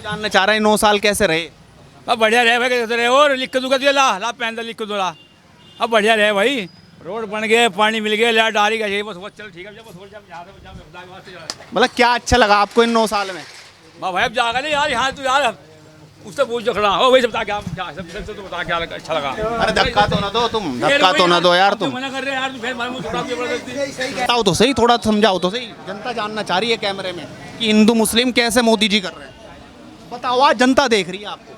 जानना चाह रहे हैं 9 साल कैसे रहे। अब बढ़िया रहे भाई, कैसे रहे और लिख के दूंगा तुझे, ला ला पेन लिख के दो ला। अब बढ़िया रहे भाई, रोड बन गए, पानी मिल गया, लाइट आ रही है, बस चल ठीक है, बस यहाँ से मतलब क्या अच्छा लगा आपको इन 9 साल में। भाई अब जाएगा नहीं यार, यहाँ तू यार उससे पूछ जो खड़ा हो भाई, सब बता क्या सबसे तो बता क्या अच्छा लगा। अरे धक्का तो ना दो तुम, धक्का तो ना दो यार तुम। मना कर रहे हैं यार, तू फिर मालूम छुड़ा जबरदस्ती। बताओ तो सही, थोड़ा समझाओ तो सही, जनता जानना चाह रही है कैमरे में कि हिंदू मुस्लिम कैसे मोदी जी कर रहे हैं। बताओ, आज जनता देख रही है आपको,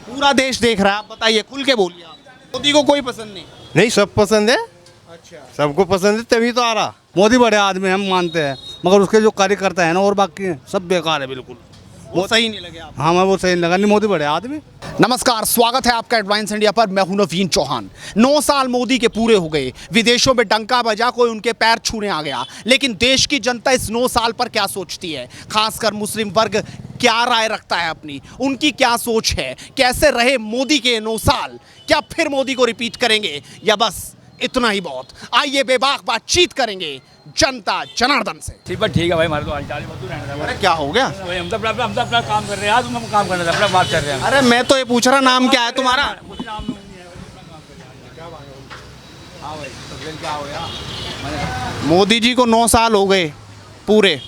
पूरा देश देख रहा है, आप बताइए, खुल के बोलिए। आप मोदी को कोई पसंद नहीं? नहीं, सब पसंद है, अच्छा, सबको पसंद है, तभी तो आ रहा। मोदी बड़े आदमी हम मानते हैं, मगर उसके जो कार्यकर्ता है ना और बाकी हैं, सब बेकार है बिल्कुल। वो सही नहीं लगे आप? हाँ, मैं वो सही नहीं लगा, नहीं मोदी बड़े आदमी। नमस्कार, स्वागत है आपका एडवांस इंडिया पर। मैं हूं नवीन चौहान। 9 साल मोदी के पूरे हो गए, विदेशों में डंका बजा, कोई उनके पैर छूने आ गया, लेकिन देश की जनता इस 9 साल पर क्या सोचती है, खासकर मुस्लिम वर्ग क्या राय रखता है अपनी, उनकी क्या सोच है, कैसे रहे मोदी के 9 साल, क्या फिर मोदी को रिपीट करेंगे या बस इतना ही बहुत। आइए बेबाक बातचीत करेंगे जनता जनार्दन से। ठीक है भाई, हमारे तो हाल चाल ही बदलू रहने अरे क्या हो गया भाई, हम तो अपना काम कर रहे हैं यार, तुम काम करने अपना बात कर रहे हैं। अरे मैं तो ये पूछ रहा, नाम क्या है तुम्हारा? कुछ नाम नहीं है, क्या बात है? हाँ भाई, तो फिर क्या हो गया? मोदी जी को 9 साल हो गए पूरे,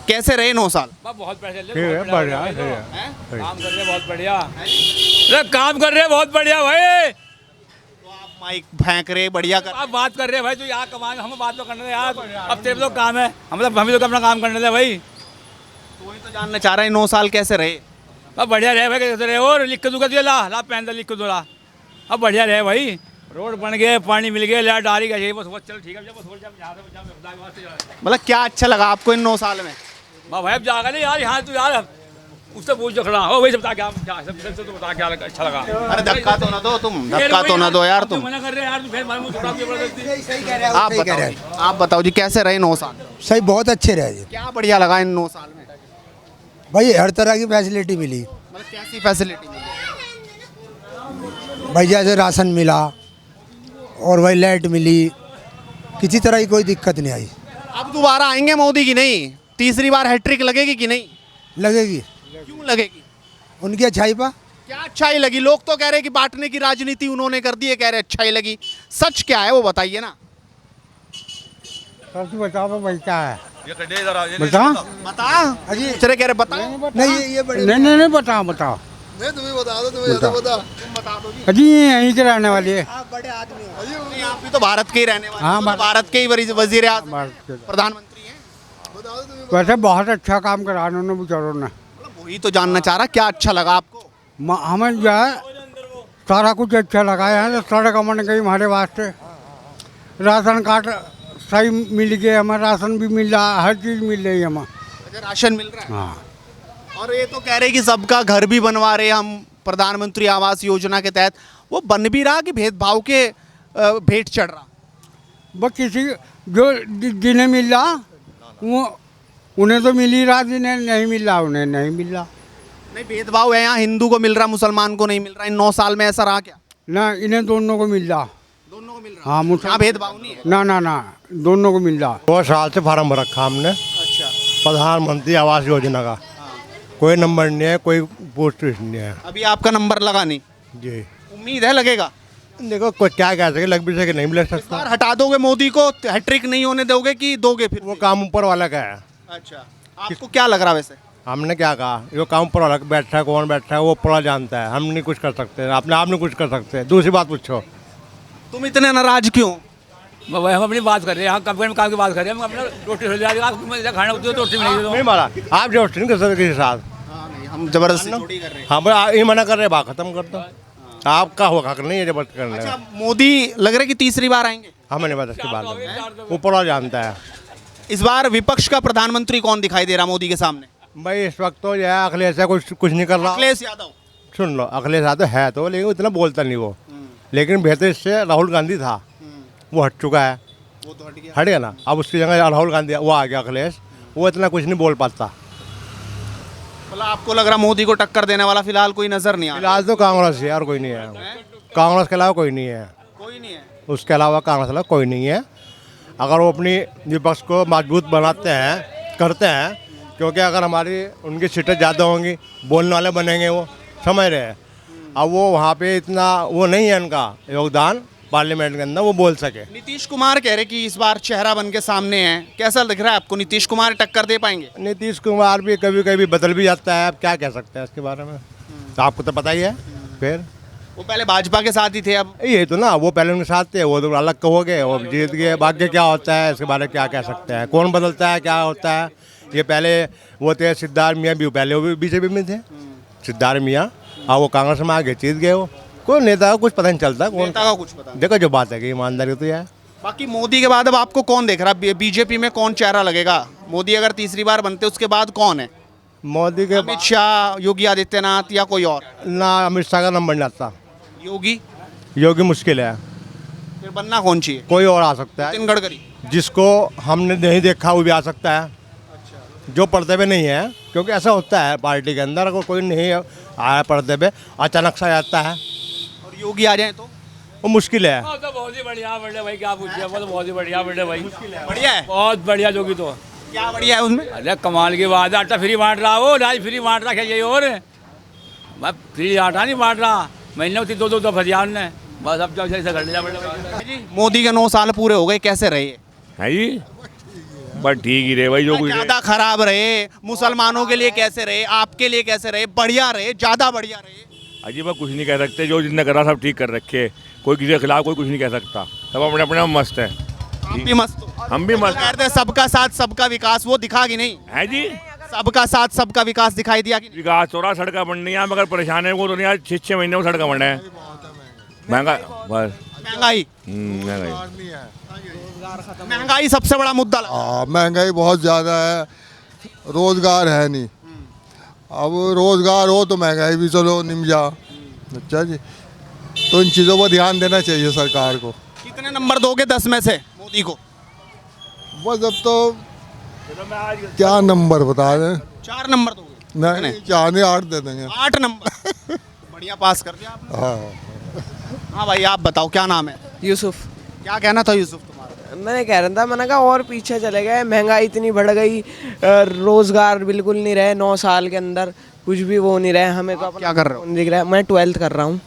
कैसे रहे 9 साल? बहुत पैसे ले, बढ़िया काम कर रहे हैं बहुत बढ़िया, अरे काम कर रहे हैं बहुत बढ़िया भाई। तो आप माइक फेंक रहे, बढ़िया कर। आप बात कर रहे हैं भाई, तो यहाँ कमाएंगे, हमें बात तो करने दे यार। अब तेरे तो काम है, हम तो अपना काम करने दे भाई। तो वही तो जानना चाह रहे हैं 9 साल कैसे रहे। अब बढ़िया रहे भाई, कैसे रहे और लिख के दूंगा तुझे, ला ला पेन लिख के दो ला। अब बढ़िया रहे भाई, रोड बन गए, पानी मिल गया, लाइट आ रही है, बस चल ठीक है, बस यहाँ से मतलब क्या अच्छा लगा आपको इन 9 साल में? भाई अब जाएगा नहीं यार, यहाँ तू यार उससे पूछ जो खड़ा हो भाई, सब बता क्या सबसे तो बता क्या अच्छा लगा। अरे धक्का तो ना दो तुम, धक्का तो ना दो यार तुम। मना कर रहे हैं यार, तू फिर मालूम छुड़ा जबरदस्ती। आप बताओ जी कैसे रहे 9 साल? सही, बहुत अच्छे रहे जी। क्या बढ़िया लगा इन 9 साल में? भाई हर तरह की फैसिलिटी मिली। मतलब कैसी फैसिलिटी मिली? भाई जैसे राशन मिला और भाई लाइट मिली, किसी तरह की कोई दिक्कत नहीं आई। अब दोबारा आएंगे मोदी की नहीं? तीसरी बार हैट्रिक लगेगी कि नहीं? लगेगी। क्यों लगेगी? उनकी अच्छाई पा। क्या अच्छाई लगी? लोग तो कह रहे कि बांटने की राजनीति उन्होंने कर दी है, कह रहे अच्छाई लगी। सच क्या है वो बताइए ना। बताओ भाई क्या है, बता अजी, चले कह रहे बता। नहीं ये बड़े नहीं बताओ बताओ। मैं तुम्हें बता दो, तुम्हें ज्यादा बता। तुम बता दो जी। अजी यहीं के रहने वाली है। आप बड़े आदमी हो। नहीं, आप भी तो भारत के ही रहने वाले, हाँ, तो भारत के ही वजीर आज़म, भारत प्रधानमंत्री हैं। वैसे बहुत अच्छा काम करा उन्होंने बेचारों ने। मतलब वही तो जानना चाह रहा, क्या अच्छा लगा आपको? हमें जो है सारा कुछ अच्छा लगा है, तो सड़क बन गई हमारे वास्ते, राशन कार्ड सही मिल गया, हमें राशन भी मिल रहा, हर चीज़ मिल रही है हमें। अच्छा, राशन मिल रहा है। हाँ, और ये तो कह रहे कि सबका घर भी बनवा रहे हम प्रधानमंत्री आवास योजना के तहत। वो बन भी रहा कि भेदभाव के भेंट चढ़ रहा? बस किसी जो जिन्हें मिल रहा वो उन्हें तो मिल ही रहा, जिन्हें नहीं मिल रहा उन्हें नहीं मिल रहा। नहीं, भेदभाव है यहाँ, हिंदू को मिल रहा, मुसलमान को नहीं मिल रहा। इन 9 साल में ऐसा रहा क्या? ना, इन्हें दोनों को मिल रहा। दोनों को मिल रहा? हाँ, यहाँ भेदभाव नहीं है? ना दोनों को मिल रहा। 2 साल से फार्म भर रखा हमने अच्छा, प्रधानमंत्री आवास योजना का। कोई नंबर नहीं है, कोई पोस्ट नहीं है। अभी आपका नंबर लगा नहीं? जी, उम्मीद है लगेगा? देखो कोई क्या कह सके, लग भी सके नहीं मिल सकता। यार हटा दोगे मोदी को, हैट्रिक नहीं होने दोगे कि दोगे फिर? वो काम ऊपर वाला का है। अच्छा, आपको क्या लग रहा वैसे? हमने क्या कहा, ये काम ऊपर वाला बैठा है, कौन बैठा है वो ऊपर जानता है, हम नहीं कुछ कर सकते, अपने आप नहीं कुछ कर सकते। दूसरी बात पूछो, तुम इतने नाराज क्यों? भाई हम अपनी बात कर रहे हैं, यहाँ काम की बात कर रहे हैं, हम अपना रोटी खाना होती है तो रोटी मिलेगी। नहीं मारा आप जो नहीं कर सकते किसी के साथ। हाँ, नहीं, हम जबरदस्ती थोड़ी कर रहे हैं। हाँ भाई, ये मना कर रहे, बात खत्म कर दो। आपका होगा हक नहीं है जबरदस्ती करने अच्छा, का। मोदी लग रहा है कि तीसरी बार आएंगे? हमें नहीं पता इसकी बात, ऊपर वाला जानता है। इस बार विपक्ष का प्रधानमंत्री कौन दिखाई दे रहा मोदी के सामने? भाई इस वक्त तो यह अखिलेश कुछ नहीं कर रहा। अखिलेश यादव। सुन लो, अखिलेश यादव है तो, लेकिन इतना बोलता नहीं वो। लेकिन बेहतर इससे राहुल गांधी था, वो हट चुका है, वो तो हट गया। हट गया ना। अब उसकी जगह राहुल गांधी वो आ गया, अखिलेश, वो इतना कुछ नहीं बोल पाता। मतलब आपको लग रहा मोदी को टक्कर देने वाला फिलहाल कोई नजर नहीं आ रहा? फिलहाल तो कांग्रेस है और कोई नहीं है। कांग्रेस के अलावा कोई नहीं है, कोई नहीं है। उसके अलावा कांग्रेस के अलावा कोई नहीं है। अगर वो अपनी विपक्ष को मजबूत बनाते हैं, करते हैं, क्योंकि अगर हमारी उनकी सीटें ज़्यादा होंगी बोलने वाले बनेंगे, वो समझ रहे हैं। अब वो वहाँ पे इतना वो नहीं है उनका योगदान पार्लियामेंट के अंदर वो बोल सके। नीतीश कुमार कह रहे कि इस बार चेहरा बन के सामने है, कैसा लग रहा है आपको? नीतीश कुमार टक्कर दे पाएंगे? नीतीश कुमार भी कभी कभी बदल भी जाता है, अब क्या कह सकते हैं इसके बारे में, तो आपको तो पता ही है। फिर वो पहले भाजपा के साथ ही थे, अब यही तो ना, वो पहले उनके साथ थे, वो तो अलग हो गए, वो जीत गए। भाग्य क्या होता है इसके बारे में क्या कह सकते हैं, कौन बदलता है क्या होता है। ये पहले वो थे सिद्धार्थ मियाँ भी, पहले वो भी बीजेपी में थे सिद्धार्थ मियाँ, हाँ वो कांग्रेस में आगे जीत गए। वो कोई नेता का कुछ पता नहीं चलता, कौन नेता का कुछ पता नहीं। देखो जो बात है कि ईमानदारी तो है। बाकी मोदी के बाद अब आपको कौन देख रहा है? बीजेपी में कौन चेहरा लगेगा? मोदी अगर तीसरी बार बनते उसके बाद कौन है? मोदी के अमित शाह, योगी आदित्यनाथ या कोई और? ना अमित शाह का नाम बन जाता, योगी? योगी मुश्किल है, फिर बनना कौन चाहिए? कोई और आ सकता है। नितिन गडकरी? जिसको हमने नहीं देखा वो भी आ सकता है, जो पर्दे पे नहीं है, क्योंकि ऐसा होता है पार्टी के अंदर, अगर कोई नहीं आया पर्दे पे अचानक से आ जाता है। और योगी आ जाए तो वो मुश्किल है। वो तो बहुत ही बढ़िया बड़े भाई, क्या पूछिए, वो तो बहुत ही बढ़िया बड़े भाई, बढ़िया है। बहुत बढ़िया जोगी तो। क्या बढ़िया है उसमें? अरे कमाल की बात है, आटा फ्री बांट रहा हो, राज फ्री बांट रहा है, और मैं फ्री आटा नहीं बांट रहा, महीने में दो फरियाद ने, बस अब जो से कर लिया बड़े भाई। मोदी के 9 साल पूरे हो गए, कैसे रहे? है जी, बस ठीक ही रहे भाई, जो कुछ ज्यादा खराब रहे? मुसलमानों के लिए कैसे रहे? आपके लिए कैसे रहे? बढ़िया रहे? ज्यादा बढ़िया रहे? अजीब कुछ नहीं कह सकते, जो जिसने करा सब ठीक कर रखे, कोई किसी के खिलाफ कोई कुछ नहीं कह सकता, सब अपने अपने में मस्त है। आप भी मस्त हो? हम भी मस्त कहते हैं सबका साथ सबका विकास, वो दिखा कि नहीं? है जी। सबका साथ सबका विकास दिखाई दिया कि नहीं? विकास हो रहा, सड़कें बन रही हैं, मगर परेशान है वो तो नहीं, आज 6 महीने में सड़कें बन रहे हैं, महंगा बस महंगाई? महंगाई महंगाई सबसे बड़ा मुद्दा लगा। महंगाई बहुत ज़्यादा है, रोज़गार है नहीं। अब रोज़गार हो तो महंगाई भी चलो निम जा। अच्छा जी, तो इन चीज़ों पर ध्यान देना चाहिए सरकार को। कितने नंबर दोगे 10 में से मोदी को? बस अब तो क्या नंबर बता दें? 4 नंबर दोगे? नहीं, 4 नहीं 8 दे देंगे। 8 नंबर? बढ़िया पास कर दिया आपने। हाँ, हाँ भाई, आप बताओ क्या नाम है? यूसुफ। क्या कहना था यूसुफ तुम्हारा? मैंने कह रहा था, मैंने कहा और पीछे चले गए, महंगाई इतनी बढ़ गई, रोजगार बिल्कुल नहीं रहे, 9 साल के अंदर कुछ भी वो नहीं रहे, हमें तो अपना क्या कर रहे हो? नहीं दिख रहा है। मैं 12th कर रहा हूँ।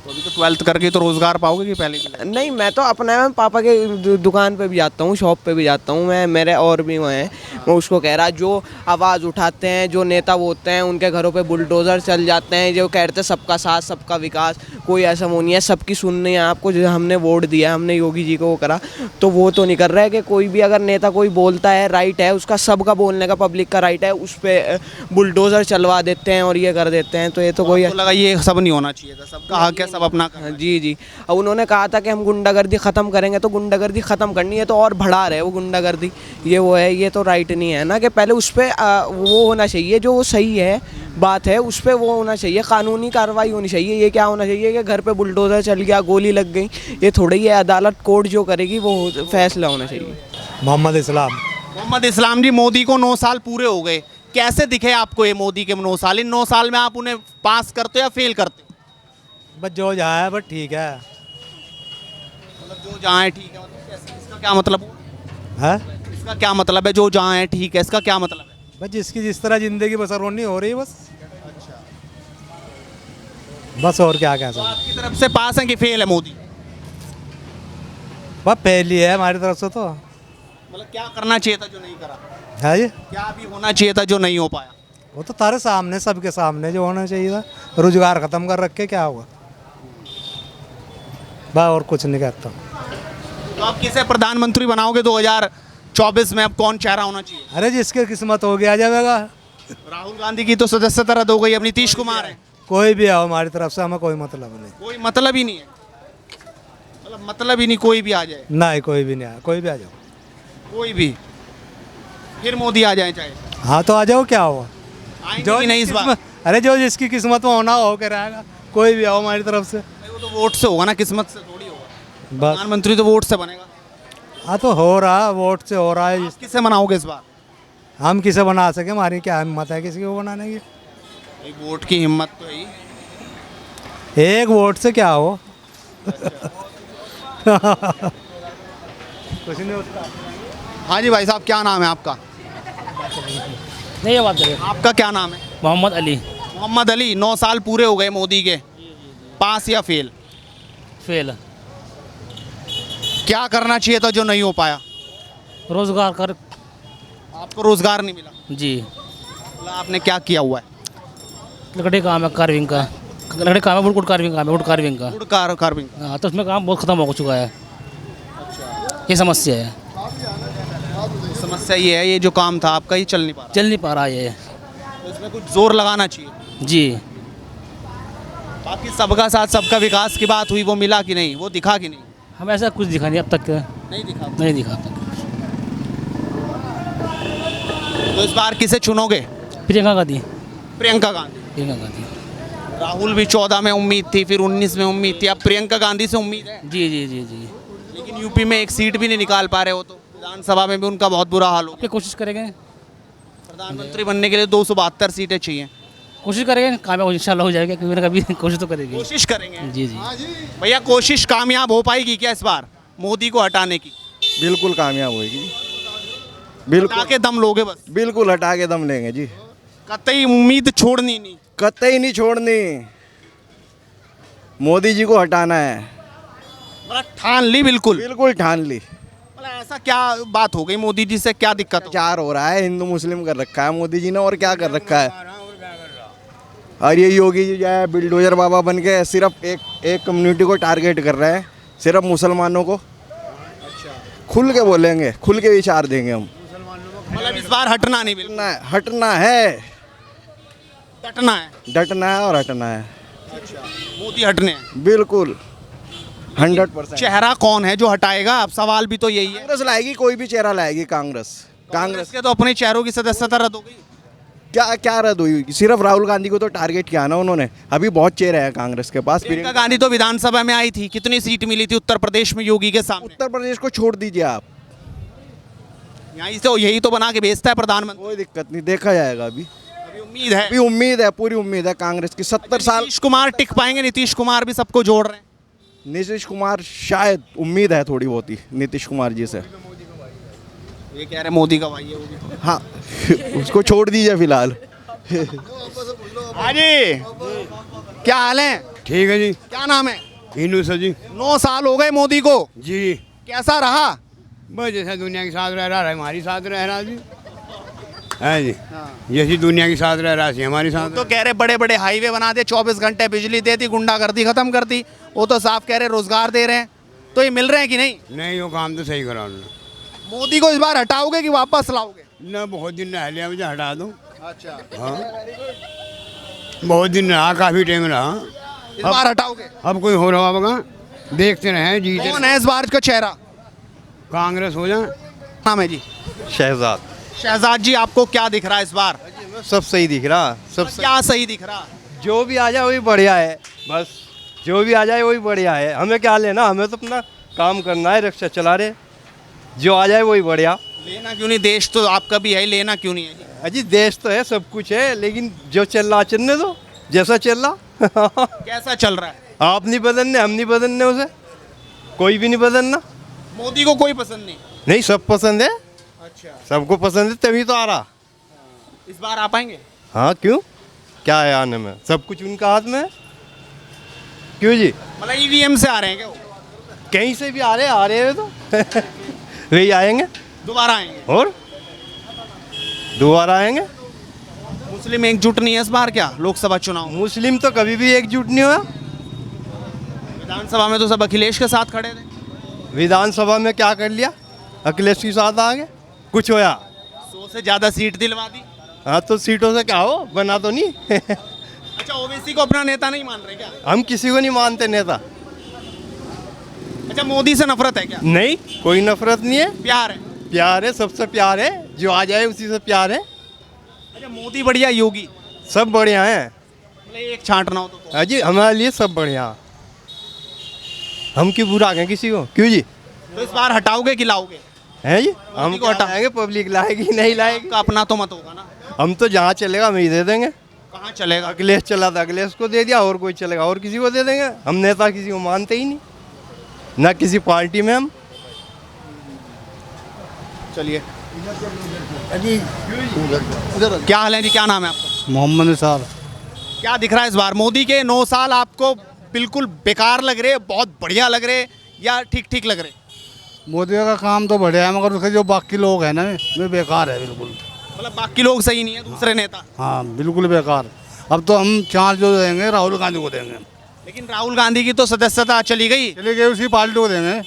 तो अभी तो 12th करके तो रोजगार पाओगे कि पहले की? नहीं, मैं तो अपने मैं पापा के दुकान पे भी जाता हूँ, शॉप पे भी जाता हूँ, मैं मेरे और भी वहाँ हैं, मैं उसको कह रहा, जो आवाज़ उठाते हैं, जो नेता वो होते हैं, उनके घरों पे बुलडोज़र चल जाते हैं, जो कहते हैं सबका साथ सबका विकास, कोई ऐसा वो नहीं है, सबकी सुननी है आपको। जो हमने वोट दिया, हमने योगी जी को वो करा, तो वो तो नहीं कर रहा है कि कोई भी अगर नेता कोई बोलता है, राइट है उसका, सबका बोलने का पब्लिक का राइट है, उस पर बुलडोज़र चलवा देते हैं और ये कर देते हैं, तो ये तो कोई तो लगा ये सब नहीं होना चाहिए था, सबका हक है, सब अपना करना है। जी जी। अब उन्होंने कहा था कि हम गुंडागर्दी ख़त्म करेंगे, तो गुंडागर्दी ख़त्म करनी है तो और बढ़ा रहे वो गुंडागर्दी, ये वो है, ये तो राइट नहीं है ना। कि पहले उस पर वो होना चाहिए, जो सही है बात है उस पर वो होना चाहिए, कानूनी कार्रवाई होनी चाहिए। ये क्या होना चाहिए कि घर पे बुलडोज़र चल गया, गोली लग गई, ये थोड़ी है। अदालत कोर्ट जो करेगी वो फैसला होना चाहिए। मोहम्मद इस्लाम। मोहम्मद इस्लाम जी, मोदी को 9 साल पूरे हो गए, कैसे दिखे आपको ये मोदी के 9 साल? इन 9 साल में आप उन्हें पास करते हो या फेल करते हो? बस जो जहाँ है बस ठीक है। मतलब जो जहाँ है ठीक है, मतलब कैसे? इसका क्या मतलब हुआ? है इसका क्या मतलब है जो जहाँ है ठीक है? इसका क्या मतलब है? बस जिसकी जिस तरह ज़िंदगी बसर होनी हो रही है, बस और क्या कह तो सकते। आपकी तरफ से पास है कि फेल है मोदी? बस पहली है हमारी तरफ से, तो मतलब क्या करना चाहिए था जो नहीं करा? है ये, क्या भी होना चाहिए था जो नहीं हो पाया? वो तो तारे सामने, सबके सामने जो होना चाहिए था। रोजगार ख़त्म कर रखे, क्या हुआ? बस और कुछ नहीं कहता। तो आप किसे प्रधानमंत्री बनाओगे 2024 में? अब कौन चेहरा होना चाहिए? अरे जिसके किस्मत होगी आ जाएगा। राहुल गांधी की तो सदस्यता रद्द हो गई, अब नीतीश कुमार है। कोई भी आओ हमारी तरफ से, हमें कोई मतलब नहीं। कोई मतलब ही नहीं है, मतलब मतलब ही नहीं, कोई भी आ जाए? नहीं, कोई भी नहीं आया, कोई भी आ जाओ। कोई भी, फिर मोदी आ जाए चाहे? हाँ तो आ जाओ, क्या हुआ? आएंगे कि नहीं इस बार? अरे जो जिसकी किस्मत में होना हो के रहेगा, कोई भी आओ हमारी तरफ से। भाई वो तो वोट से होगा ना, किस्मत से थोड़ी होगा। बस प्रधानमंत्री तो वोट से बनेगा। हाँ तो हो रहा, वोट से हो रहा है। आप किसे बनाओगे इस बार? हम किसे बना सके, हमारी क्या हिम्मत है किसी को बनाने की? एक वोट की हिम्मत तो है ही। एक वोट से क्या हो? कुछ नहीं होता। हाँ जी भाई साहब, क्या नाम है आपका? नहीं ये बात करें। आपका क्या नाम है? मोहम्मद अली। मोहम्मद अली, 9 साल पूरे हो गए मोदी के, पास या फेल? फेल। क्या करना चाहिए था जो नहीं हो पाया? रोजगार कर। आपको रोजगार नहीं मिला? जी। मतलब आपने क्या किया हुआ है? लकड़ी काम है, कार्विंग का। लकड़ी काम है, वुड कार्विंग काम है, वुड कार्विंग का। Wood carving. हाँ, तो उसमें काम बहुत ख़त्म हो चुका है। ये समस्या है। समस्या ये है, ये जो काम था आपका ये चल नहीं पा रहा, चल नहीं पा रहा ये। तो इसमें कुछ जोर लगाना चाहिए। जी। बाकी सबका साथ सबका विकास की बात हुई, वो मिला कि नहीं, वो दिखा कि नहीं? हम ऐसा कुछ दिखा नहीं अब तक। नहीं दिखा। नहीं दिखा अब तक। तो इस बार किसे चुनोगे? प्रियंका गांधी। प्रियंका गांधी। प्रियंका गांधी। राहुल भी 14 में उम्मीद थी, फिर 19 में उम्मीद थी, अब प्रियंका गांधी से उम्मीद है। जी जी जी जी। लेकिन यूपी में एक सीट भी नहीं निकाल पा रहे हो, तो विधानसभा में भी उनका बहुत बुरा हाल हो। क्या कोशिश करेंगे? प्रधानमंत्री बनने के लिए 272 सीटें चाहिए। कोशिश करेंगे, कामयाब इंशाल्लाह हो जाएगा, कभी ना कभी कोशिश तो करेंगे। कोशिश करेंगे। जी जी। भैया कोशिश कामयाब हो पाएगी क्या इस बार मोदी को हटाने की? बिल्कुल कामयाब होगी। बिल्कुल हटा के दम लोगे बस? बिल्कुल हटा के दम लेंगे जी। कतई उम्मीद छोड़नी नहीं। कतई नहीं छोड़नी। मोदी जी को हटाना है। मतलब ठान ली? बिल्कुल बिल्कुल ठान ली। मतलब ऐसा क्या बात हो गई मोदी जी से, क्या दिक्कत हो? चार हो रहा है, हिंदू मुस्लिम कर रखा है मोदी जी ने, और क्या कर रखा है। और ये योगी जी जो है बिल्डोजर बाबा बन के सिर्फ एक कम्युनिटी को टारगेट कर रहे हैं, सिर्फ मुसलमानों को। खुल के बोलेंगे, खुल के विचार देंगे हम। मतलब इस बार हटना नहीं, बिल्कुल हटना है, डटना है। डटना है और हटना है। मोदी हटने हैं। बिल्कुल 100%। चेहरा कौन है जो हटाएगा? अब सवाल भी तो यही है। कांग्रेस लाएगी, कोई भी चेहरा लाएगी कांग्रेस। कांग्रेस के तो अपने चेहरों की सदस्यता रद्द हो गई। क्या क्या रद्द हुई? सिर्फ राहुल गांधी को तो टारगेट किया ना उन्होंने। अभी बहुत चेहरे हैं कांग्रेस के पास। प्रियंका गांधी तो विधानसभा में आई थी, कितनी सीट मिली थी उत्तर प्रदेश में योगी के सामने? उत्तर प्रदेश को छोड़ दीजिए आप, यहाँ से यही तो बना के भेजता है प्रधानमंत्री। कोई दिक्कत नहीं, देखा जाएगा। अभी उम्मीद है, अभी उम्मीद है, पूरी उम्मीद है कांग्रेस की। 70 साल नीतीश कुमार टिक पाएंगे? नीतीश कुमार भी सबको जोड़ रहे हैं। नीतीश कुमार शायद, उम्मीद है थोड़ी बहुत ही नीतीश कुमार जी से। ये कह रहे मोदी का भाई है वो भी। हाँ उसको छोड़ दीजिए फिलहाल। हाँ जी, क्या हाल है? ठीक है जी। क्या नाम है? हिंदू सर जी। 9 साल हो गए मोदी को जी। कैसा रहा? बस जैसा दुनिया के साथ रह रहा है हमारी साथ रह रहा जी है जी। जैसी दुनिया के साथ रह रहा है हमारी साथ। तो कह रहे बड़े बड़े हाईवे बना दे, 24 घंटे बिजली दे दी, गुंडागर्दी खत्म कर दी। वो तो साफ कह रहे रोजगार दे रहे हैं, तो ये मिल रहे हैं कि नहीं? नहीं, वो काम तो सही करा उन्होंने। मोदी को इस बार हटाओगे कि वापस लाओगे? ना बहुत दिन रह लिया, मुझे हटा दूँ। अच्छा, हाँ बहुत दिन रहा, काफ़ी टाइम रहा। इस बार हटाओगे? अब कोई हो रहा होगा, देखते रहे जी। कौन है इस बार का चेहरा? कांग्रेस हो जाए। नाम है जी? शहजाद। शहजाद जी, आपको क्या दिख रहा है इस बार? सब सही दिख रहा, सब क्या सही दिख रहा? जो भी आ जाए वही बढ़िया है, बस जो भी आ जाए वही बढ़िया है। हमें क्या लेना, हमें तो अपना काम करना है, रिक्शा चला रहे, जो आ जाए वही बढ़िया। लेना क्यों नहीं? देश तो आपका भी है, लेना क्यों नहीं है जी? अजी देश तो है, सब कुछ है, लेकिन जो चल रहा चलने दो, जैसा चल रहा। कैसा चल रहा है? आप नहीं बदलने, हम नहीं बदलने, उसे कोई भी नहीं बदलना। मोदी को कोई पसंद नहीं? नहीं, सब पसंद है, अच्छा, सबको पसंद है, तभी तो आ रहा। इस बार आ पाएंगे? हाँ क्यों, क्या है आने में, सब कुछ उनका हाथ में है। क्यों जी? मतलब ईवीएम से आ रहे हैं क्या वो? कहीं से भी आ रहे हैं तो वही आएंगे, दोबारा आएंगे और दोबारा आएंगे। मुस्लिम एकजुट नहीं है इस बार क्या लोकसभा चुनाव? मुस्लिम तो कभी भी एकजुट नहीं हुआ। विधानसभा में तो सब अखिलेश के साथ खड़े थे। विधानसभा में क्या कर लिया, अखिलेश के साथ आ गए, कुछ होया? 100 से ज्यादा सीट दिलवा दी। हाँ तो सीटों से क्या हो, बना तो नहीं। अच्छा, ओबीसी को अपना नेता नहीं मान रहे क्या? हम किसी को नहीं मानते नेता। अच्छा, मोदी से नफरत है क्या? नहीं, कोई नफरत नहीं है, प्यार है। प्यार है, सबसे प्यार है, जो आ जाए उसी से प्यार है। अच्छा, मोदी बढ़िया, योगी सब बढ़िया हैं। मतलब एक छांटना हो तो? हाँ जी, हमारे लिए सब बढ़िया। हम क्यों बुरा गए किसी को, क्यों जी? तो इस बार हटाओगे कि लाओगे? है जी, हम को को हटा- हटाएंगे, पब्लिक लाएगी नहीं लाएगी। आपका अपना तो मत होगा ना? हम तो जहाँ चलेगा वहीं दे देंगे। कहाँ चलेगा? अखिलेश चला था, अखिलेश को दे दिया, और कोई चलेगा और किसी को दे देंगे। हम नेता किसी को मानते ही नहीं, ना किसी पार्टी में हम। चलिए, क्या हाल है जी, क्या नाम है आपका? मोहम्मद निसार। क्या दिख रहा है इस बार मोदी के 9 साल आपको बिल्कुल बेकार लग रहे, बहुत बढ़िया लग रहे, या ठीक ठीक लग रहे? मोदी का काम तो बढ़िया है, मगर उसके जो बाकी लोग हैं ना वे बेकार है बिल्कुल। मतलब बाकी लोग सही नहीं है, दूसरे नेता। हाँ बिल्कुल बेकार। अब तो हम चांस जो देंगे राहुल गांधी को देंगे। लेकिन राहुल गांधी की तो सदस्यता चली गई, चले गए उसी पार्टी को देंगे।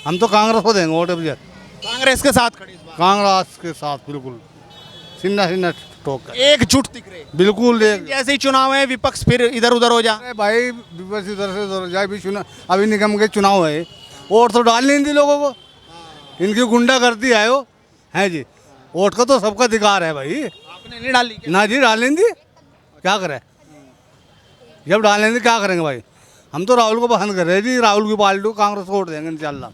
हम तो कांग्रेस को देंगे वोट। अब कांग्रेस के साथ खड़े इस बार। कांग्रेस के साथ बिल्कुल सिन्ना सिन्ना ठोक एकजुट दिख रहे। बिल्कुल जैसे ही चुनाव है विपक्ष फिर इधर उधर हो जाए। भाई विपक्ष इधर से उधर जाए भी। चुनाव अभी निगम के चुनाव है, वोट तो डाल नहीं दी लोगों को। इनकी गुंडागर्दी है वो है जी। वोट का तो सबका अधिकार है भाई। आपने नहीं डाली क्या? ना जी डालने दी, क्या करें जब डालने दी क्या करेंगे भाई। हम तो राहुल को पसंद कर रहे हैं जी। राहुल की पार्टी को कांग्रेस को वोट देंगे इंशाल्लाह,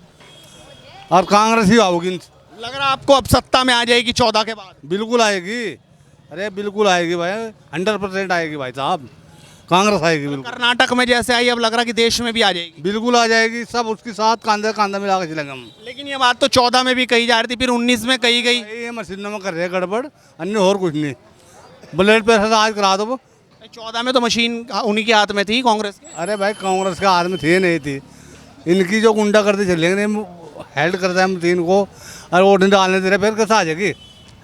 और कांग्रेस ही आओगी। लग रहा आपको अब सत्ता में आ जाएगी 14 के बाद? बिल्कुल आएगी, अरे बिल्कुल आएगी भाई, 100% आएगी भाई साहब। कांग्रेस आएगी बिल्कुल। कर्नाटक में जैसे आई, अब लग रहा कि देश में भी आ जाएगी। बिल्कुल आ जाएगी, सब उसके साथ कांधे कांधा मिला के चलेंगे हम। लेकिन ये बात तो 14 में भी कही जा रही थी, फिर 19 में कही गई। ये मशीनों में कर रहे हैं गड़बड़, अन्य और कुछ नहीं। ब्लड प्रेशर आज करा दो। 14 में तो मशीन उन्हीं के हाथ में थी, कांग्रेस के। अरे भाई कांग्रेस के हाथ में थी नहीं थी, इनकी जो गुंडा करते चलेंगे हेल्प करता है मशीन को, और वोट नहीं डालने दे रहे, फिर कैसे आ जाएगी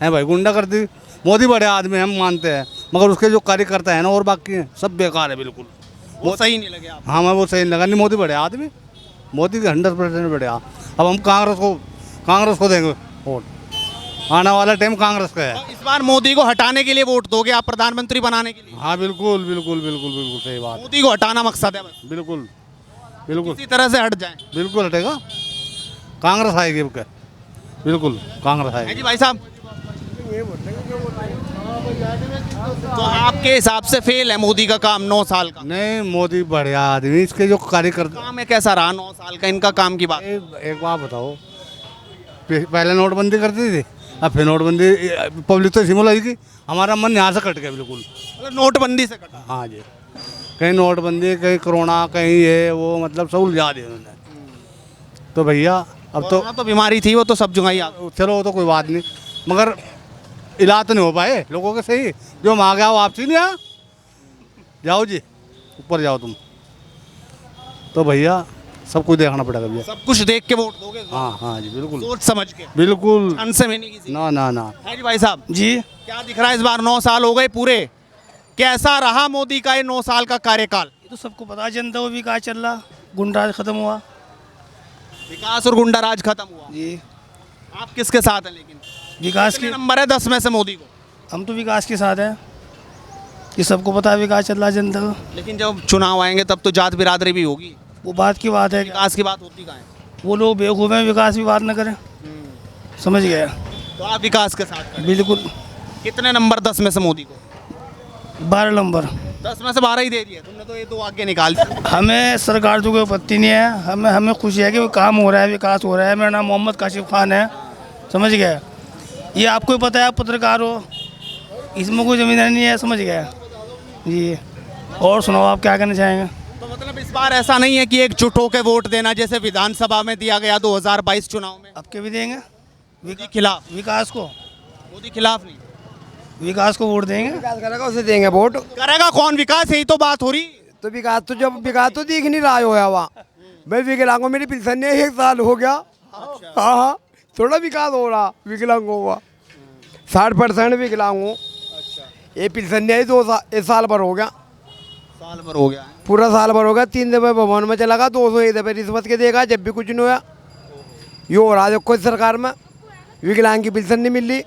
है भाई। गुंडा करती मोदी बड़े आदमी हम मानते हैं, मगर उसके जो कार्यकर्ता है ना और बाकी हैं सब बेकार है बिल्कुल। वो सही नहीं लगे आप? हाँ मैं वो सही नहीं लगा। नहीं मोदी बड़े आदमी, मोदी के 100% बढ़िया। अब हम कांग्रेस को देंगे वोट। आने वाला टाइम कांग्रेस का है। इस बार मोदी को हटाने के लिए वोट दोगे आप, प्रधानमंत्री बनाने के लिए? हाँ बिल्कुल बिल्कुल बिल्कुल बिल्कुल सही बात। मोदी को हटाना मकसद है बस? बिल्कुल बिल्कुल इसी तरह से हट जाए। बिल्कुल हटेगा, कांग्रेस आएगी अब। बिल्कुल कांग्रेस आएगी जी। भाई साहब, तो आपके हिसाब से फेल है मोदी का काम 9 साल का? नहीं मोदी बढ़िया आदमी, इसके जो कार्यकर्ता काम है कैसा रहा 9 साल का इनका काम की बात? एक बात बताओ, पहले नोटबंदी करती थी, अब फिर नोटबंदी पब्लिक तो सिमुल आई की। हमारा मन यहाँ से कट गया बिल्कुल। मतलब नोटबंदी से कटा? हाँ जी, कहीं नोटबंदी, कहीं कोरोना, कहीं ये वो, मतलब सब उलझा दिया उन्होंने। तो भैया अब तो बीमारी थी, वो तो सब जगह ही आ। चलो वो तो कोई बात नहीं, मगर इलाज तो नहीं हो पाए लोगों के सही। जो माँ गया वापसी नहीं आया। जाओ जी ऊपर जाओ तुम। तो भैया सब कुछ देखना पड़ेगा भैया। सब कुछ देख के वोट दोगे? हाँ हाँ जी बिल्कुल, सोच समझ के। बिल्कुल से में नहीं किसी। ना ना ना। है जी। भाई साहब जी, क्या दिख रहा है इस बार 9 साल हो गए पूरे, कैसा रहा मोदी का ये 9 साल का कार्यकाल? ये तो सबको पता है, जनता को विकास चल रहा, गुंडाराज खत्म हुआ। विकास और गुंडाराज खत्म हुआ जी। आप किसके साथ हैं? लेकिन विकास के नंबर है 10 में से मोदी को? हम तो विकास के साथ हैं, ये सबको पता है विकास चल रहा है जनता का। लेकिन जब चुनाव आएंगे तब तो जात बिरादरी भी होगी। वो बात की बात है, विकास की बात होती कहाँ है? वो लोग बेवकूफ़ हैं, विकास की बात न करें। समझ गए? तो आप विकास के साथ हैं? बिल्कुल। कितने नंबर 10 में से मोदी को? 12 नंबर। 10 में से 12 ही दे दिए तुमने, तो ये तो आगे निकाल दिया। हमें सरकार तो कोई आपत्ति नहीं है, हमें खुशी है कि काम हो रहा है, विकास हो रहा है। मेरा नाम मोहम्मद काशिफ खान है। समझ गए? ये आपको ही पता है, आप पत्रकार हो, इसमें कोई ज़मींदारी नहीं है। समझ गए जी? और सुनाओ, आप क्या कहना चाहेंगे? तो मतलब इस बार ऐसा नहीं है कि एकजुट होकर वोट देना जैसे विधानसभा में दिया गया 2022 चुनाव में? अब के भी देंगे मोदी खिलाफ? विकास को? मोदी खिलाफ नहीं, विकास को वोट देंगे। विकास करेगा उसे देंगे वोट। करेगा कौन विकास? यही तो बात हो रही। तो विकास तो जब विकास तो दिख नहीं रहा होया वहाँ। मैं विकलांगों, मेरी पेंशन ने 1 साल हो गया। हाँ हाँ, थोड़ा विकास हो रहा विकलांगों का। 60% विकलांग हूँ। ये पेंशन ने 1 साल भर हो गया। साल भर हो गया? पूरा साल भर हो गया। 3 दफे भवन में चला गया, 201 दफे रिश्वत के देगा, जब भी कुछ नहीं हुआ। ये हो रहा देखो सरकार में, विकलांग की पेंशन नहीं मिल रही।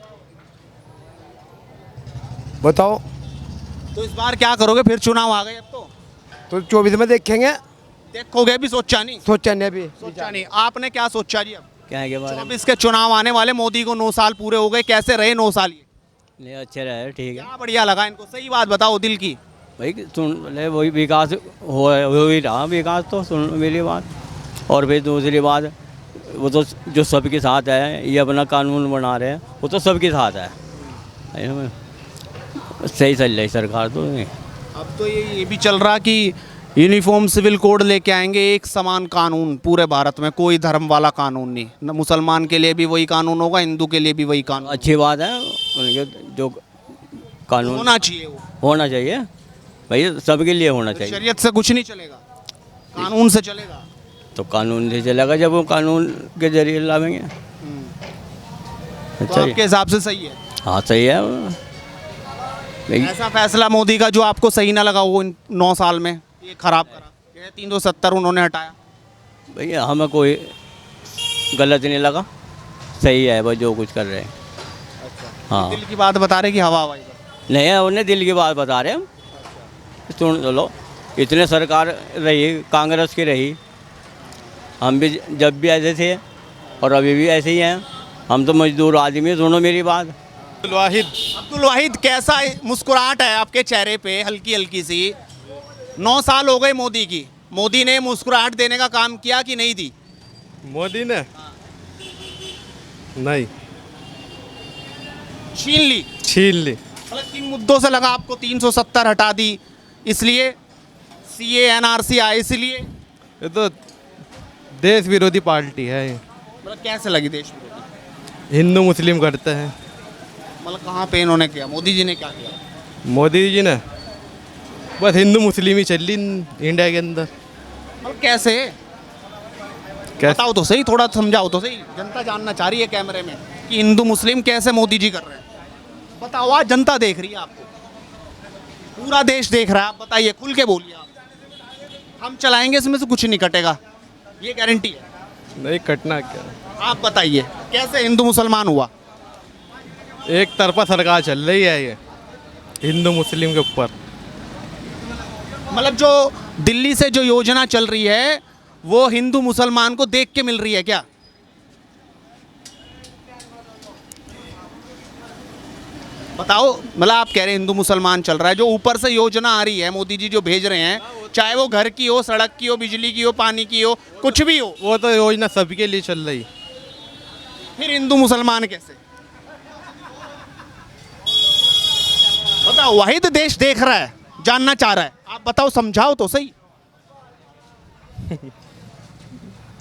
बताओ तो इस बार क्या करोगे? फिर चुनाव आ गए अब तो 24 में देखेंगे। देखोगे भी? सोचा नहीं? सोचा नहीं, अभी सोचा नहीं। आपने क्या सोचा जी? अब क्या है के बारे में? 24 के चुनाव आने वाले, मोदी को 9 साल पूरे हो गए, कैसे रहे 9 साल? ये नहीं अच्छे रहे, ठीक है। क्या बढ़िया लगा इनको? सही बात बताओ दिल की। भाई सुन ले, वही विकास हो ही रहा, विकास तो सुन मेरी बात। और फिर दूसरी बात, वो तो जो सबके साथ है, ये अपना कानून बना रहे हैं, वो तो सबके साथ है। सही चल रही सरकार तो। अब तो ये भी चल रहा कि यूनिफॉर्म सिविल कोड लेके आएंगे, एक समान कानून पूरे भारत में, कोई धर्म वाला कानून नहीं, न मुसलमान के लिए भी वही कानून होगा, हिंदू के लिए भी वही कानून। अच्छी बात है, उनके जो कानून होना चाहिए वो, होना चाहिए भाई, सबके लिए होना चाहिए। शरीयत से कुछ नहीं चलेगा, कानून से चलेगा। तो कानून से चलेगा जब वो कानून के जरिए लावेंगे। तो आपके हिसाब से सही है? हाँ सही है। ऐसा फैसला मोदी का जो आपको सही ना लगा वो इन 9 साल में ये खराब करा, ये 370 उन्होंने हटाया? भैया हमें कोई गलत नहीं लगा, सही है भाई जो कुछ कर रहे हैं। हाँ दिल की बात बता रहे कि हवा हवाई नहीं है, उन्हें दिल की बात बता रहे हम। सुन लो, इतने सरकार रही, कांग्रेस की रही, हम भी जब भी ऐसे थे और अभी भी ऐसे ही हैं, हम तो मजदूर आदमी। सुनो मेरी बात। अब्दुल वाहिद, कैसा मुस्कुराहट है आपके चेहरे पे, हल्की हल्की सी? 9 साल हो गए मोदी की, मोदी ने मुस्कुराहट देने का काम किया कि नहीं दी? मोदी ने नहीं, छीन ली। मतलब किन मुद्दों से लगा आपको 370 हटा दी? इसलिए CA NRC आए इसलिए? ये तो देश विरोधी पार्टी है। मतलब कैसे लगी देश विरोधी? हिंदू मुस्लिम करते हैं। मतलब कहाँ पे इन्होंने किया, मोदी जी ने क्या किया? मोदी जी ने बस हिंदू मुस्लिम ही चल रही इंडिया के अंदर। मतलब कैसे? बताओ तो सही, थोड़ा समझाओ तो सही, जनता जानना चाह रही है कैमरे में कि हिंदू मुस्लिम कैसे मोदी जी कर रहे हैं। बताओ, आज जनता देख रही है आपको, पूरा देश देख रहा है, आप बताइए, खुल के बोलिए आप। हम चलाएंगे, इसमें से कुछ नहीं कटेगा, ये गारंटी है। नहीं कटना क्या, आप बताइए कैसे हिंदू मुसलमान हुआ? एक तरफा सरकार चल रही है ये हिंदू मुस्लिम के ऊपर। मतलब जो दिल्ली से जो योजना चल रही है वो हिंदू मुसलमान को देख के मिल रही है क्या? बताओ, मतलब आप कह रहे हैं हिंदू मुसलमान चल रहा है, जो ऊपर से योजना आ रही है मोदी जी जो भेज रहे हैं, चाहे वो घर की हो, सड़क की हो, बिजली की हो, पानी की हो, कुछ भी हो, वो तो योजना सबके लिए चल रही। फिर हिंदू मुसलमान कैसे? बताओ, वाहिद देश देख रहा है, जानना चाह रहा है, आप बताओ, समझाओ तो सही।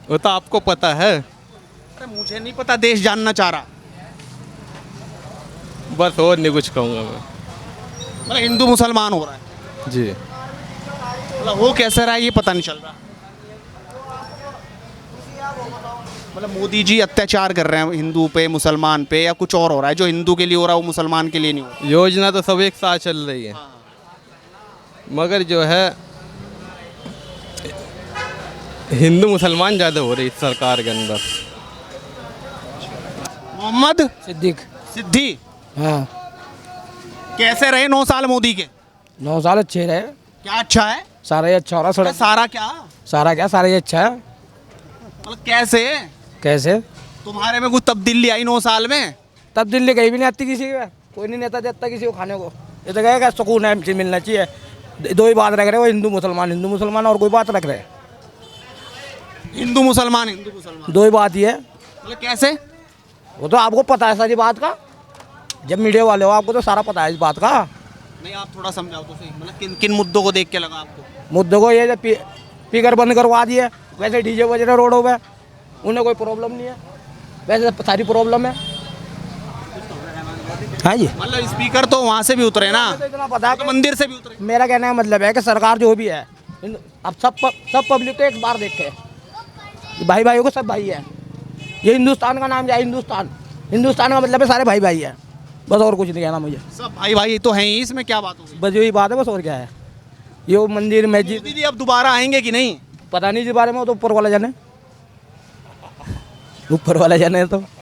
वो तो आपको पता है। अरे मुझे नहीं पता, देश जानना चाह रहा। बस और नहीं कुछ कहूँगा मैं। मतलब हिंदू मुसलमान हो रहा है जी, मतलब हो कैसे रहा है ये पता नहीं चल रहा। मतलब मोदी जी अत्याचार कर रहे हैं हिंदू पे, मुसलमान पे, या कुछ और हो रहा है? जो हिंदू के लिए हो रहा है वो मुसलमान के लिए नहीं हो रहा? योजना तो सब एक साथ चल रही है, मगर जो है हिंदू मुसलमान ज़्यादा हो रही है सरकार के अंदर। मोहम्मद सिद्दी, हाँ कैसे रहे 9 साल मोदी के? 9 साल अच्छे रहे। क्या अच्छा है? सारा ही अच्छा हो रहा, सड़क सारा क्या? सारा क्या, सारा ही अच्छा है। मतलब कैसे? कैसे? तुम्हारे में कुछ तब्दीली आई 9 साल में? तब्दीली कहीं भी नहीं आती किसी का, कोई नहीं नेता देता किसी को खाने को। ये तो कहेगा सुकून है, हमसे मिलना चाहिए। 2 ही बात रख रहे हो, हिंदू मुसलमान, और कोई बात रख रहे? हिंदू मुसलमान 2 ही बात ही है। मतलब कैसे? वो तो आपको पता है सारी बात का, जब मीडिया वाले हो आपको तो सारा पता है इस बात का। नहीं, आप थोड़ा समझाओ तो सही, मतलब किन किन मुद्दों को देख के लगा आपको? मुद्दों को ये स्पीकर बंद करवा दिए, वैसे डीजे बज रहे रोडों पे, उन्हें कोई प्रॉब्लम नहीं है, वैसे सारी प्रॉब्लम है। हाँ जी, मतलब स्पीकर तो वहाँ से भी उतरे ना, तो इतना पता है तो मंदिर से भी उतरे। मेरा कहने का मतलब है कि सरकार जो भी है, अब सब पब्लिक को एक बार देखे, भाई भाइयों को सब भाई है। ये हिंदुस्तान का नाम क्या है? हिंदुस्तान का मतलब है सारे भाई भाई है, बस और कुछ नहीं कहना मुझे। सब भाई भाई तो हैं ही, इसमें क्या बात होगी? बस यही बात है, बस और क्या है। ये मंदिर मस्जिद, दीदी अब दोबारा आएंगे कि नहीं? पता नहीं इस बारे में, वो तो ऊपर वाला जाने तो